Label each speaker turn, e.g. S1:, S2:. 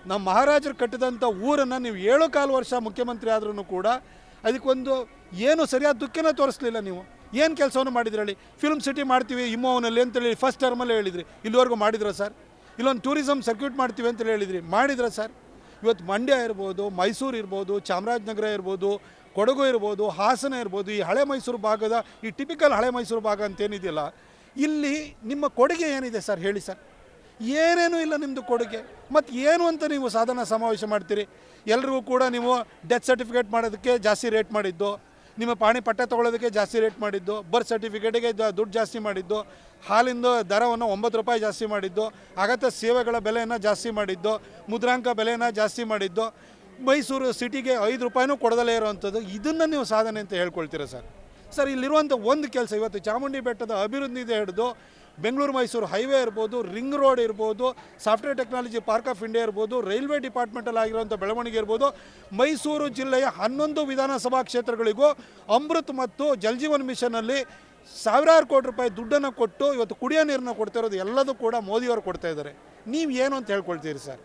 S1: ನಮ್ಮ ಮಹಾರಾಜರು ಕಟ್ಟಿದಂಥ ಊರನ್ನು ನೀವು 7 ವರ್ಷ ಮುಖ್ಯಮಂತ್ರಿ ಆದ್ರೂ ಕೂಡ ಅದಕ್ಕೊಂದು ಏನು ಸರಿಯಾದ ದುಃಖನೇ ತೋರಿಸಲಿಲ್ಲ. ನೀವು ಏನು ಕೆಲಸವನ್ನು ಮಾಡಿದ್ರಿ ಹೇಳಿ? ಫಿಲ್ಮ್ ಸಿಟಿ ಮಾಡ್ತೀವಿ ಇಮ್ಮೋವನಲ್ಲಿ ಅಂತೇಳಿ ಫಸ್ಟ್ ಟರ್ಮಲ್ಲೇ ಹೇಳಿದ್ರಿ, ಇಲ್ಲಿವರೆಗೂ ಮಾಡಿದ್ರ ಸರ್? ಇಲ್ಲೊಂದು ಟೂರಿಸಮ್ ಸರ್ಕ್ಯೂಟ್ ಮಾಡ್ತೀವಿ ಅಂತೇಳಿ ಹೇಳಿದ್ರಿ, ಮಾಡಿದ್ರ ಸರ್? ಇವತ್ತು ಮಂಡ್ಯ ಇರ್ಬೋದು, ಮೈಸೂರು ಇರ್ಬೋದು, ಚಾಮರಾಜನಗರ ಇರ್ಬೋದು, ಕೊಡಗು ಇರ್ಬೋದು, ಹಾಸನ ಇರ್ಬೋದು, ಈ ಹಳೆ ಮೈಸೂರು ಭಾಗದ ಈ ಟಿಪಿಕಲ್ ಹಳೆ ಮೈಸೂರು ಭಾಗ ಅಂತೇನಿದೆಯಲ್ಲ, ಇಲ್ಲಿ ನಿಮ್ಮ ಕೊಡುಗೆ ಏನಿದೆ ಸರ್ ಹೇಳಿ ಸರ್? ಏನೇನೂ ಇಲ್ಲ ನಿಮ್ಮದು ಕೊಡುಗೆ. ಮತ್ತು ಏನು ಅಂತ ನೀವು ಸಾಧನಾ ಸಮಾವೇಶ ಮಾಡ್ತೀರಿ? ಎಲ್ರಿಗೂ ಕೂಡ ನೀವು ಡೆತ್ ಸರ್ಟಿಫಿಕೇಟ್ ಮಾಡೋದಕ್ಕೆ ಜಾಸ್ತಿ ರೇಟ್ ಮಾಡಿದ್ದು, ನಿಮ್ಮ ಪಾಣಿ ಪಟ್ಟ ತೊಗೊಳೋದಕ್ಕೆ ಜಾಸ್ತಿ ರೇಟ್ ಮಾಡಿದ್ದು, ಬರ್ತ್ ಸರ್ಟಿಫಿಕೇಟಿಗೆ ದುಡ್ಡು ಜಾಸ್ತಿ ಮಾಡಿದ್ದು, ಹಾಲಿಂದ ದರವನ್ನು 9 ರೂಪಾಯಿ ಜಾಸ್ತಿ ಮಾಡಿದ್ದು, ಅಗತ್ಯ ಸೇವೆಗಳ ಬೆಲೆಯನ್ನು ಜಾಸ್ತಿ ಮಾಡಿದ್ದು, ಮುದ್ರಾಂಕ ಬೆಲೆಯನ್ನು ಜಾಸ್ತಿ ಮಾಡಿದ್ದು, ಮೈಸೂರು ಸಿಟಿಗೆ 5 ರೂಪಾಯಿನೂ ಕೊಡದಲ್ಲೇ ಇರೋವಂಥದ್ದು, ಇದನ್ನು ನೀವು ಸಾಧನೆ ಅಂತ ಹೇಳ್ಕೊಳ್ತೀರಾ ಸರ್? ಸರ್, ಇಲ್ಲಿರುವಂಥ ಒಂದು ಕೆಲಸ, ಇವತ್ತು ಚಾಮುಂಡಿ ಬೆಟ್ಟದ ಅಭಿವೃದ್ಧಿಯಿಂದ ಹಿಡಿದು ಬೆಂಗಳೂರು ಮೈಸೂರು ಹೈವೇ ಇರ್ಬೋದು, ರಿಂಗ್ ರೋಡ್ ಇರ್ಬೋದು, software technology park of India ಇರ್ಬೋದು, ರೈಲ್ವೆ ಡಿಪಾರ್ಟ್ಮೆಂಟಲ್ಲಿ ಆಗಿರುವಂಥ ಬೆಳವಣಿಗೆ ಇರ್ಬೋದು, ಮೈಸೂರು ಜಿಲ್ಲೆಯ 11 ವಿಧಾನಸಭಾ ಕ್ಷೇತ್ರಗಳಿಗೂ ಅಮೃತ್ ಮತ್ತು ಜಲ್ ಜೀವನ್ ಮಿಷನಲ್ಲಿ ಸಾವಿರಾರು ಕೋಟಿ ರೂಪಾಯಿ ದುಡ್ಡನ್ನು ಕೊಟ್ಟು ಇವತ್ತು ಕುಡಿಯೋ ನೀರನ್ನು ಕೊಡ್ತಾ ಇರೋದು ಎಲ್ಲದೂ ಕೂಡ ಮೋದಿಯವರು ಕೊಡ್ತಾ ಇದ್ದಾರೆ. ನೀವು ಏನು ಅಂತ ಹೇಳ್ಕೊಳ್ತೀರಿ ಸರ್?